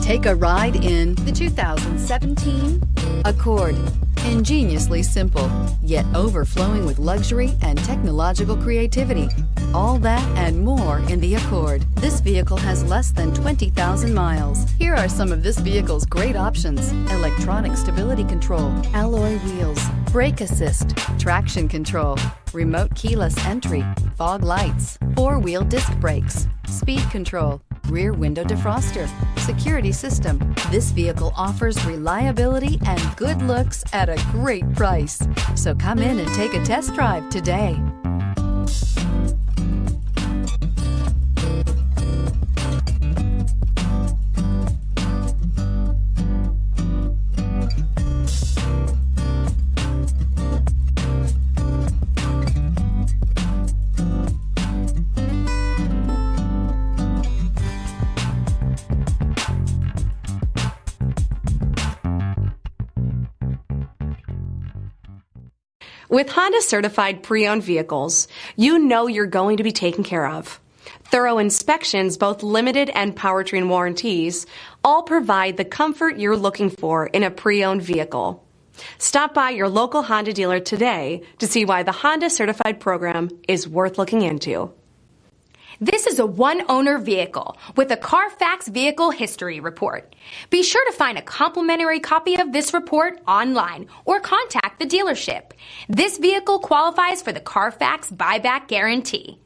Take a ride in the 2017 Accord. Ingeniously simple, yet overflowing with luxury and technological creativity. All that and more in the Accord. This vehicle has less than 20,000 miles. Here are some of this vehicle's great options: electronic stability control, alloy wheels, brake assist, traction control, remote keyless entry, fog lights, four-wheel disc brakes, speed control, rear window defroster, security system. This vehicle offers reliability and good looks at a great price. So come in and take a test drive today. With Honda certified pre-owned vehicles, you know you're going to be taken care of. Thorough inspections, both limited and powertrain warranties, all provide the comfort you're looking for in a pre-owned vehicle. Stop by your local Honda dealer today to see why the Honda certified program is worth looking into. This is a one-owner vehicle with a Carfax Vehicle History Report. Be sure to find a complimentary copy of this report online or contact the dealership. This vehicle qualifies for the Carfax Buyback Guarantee.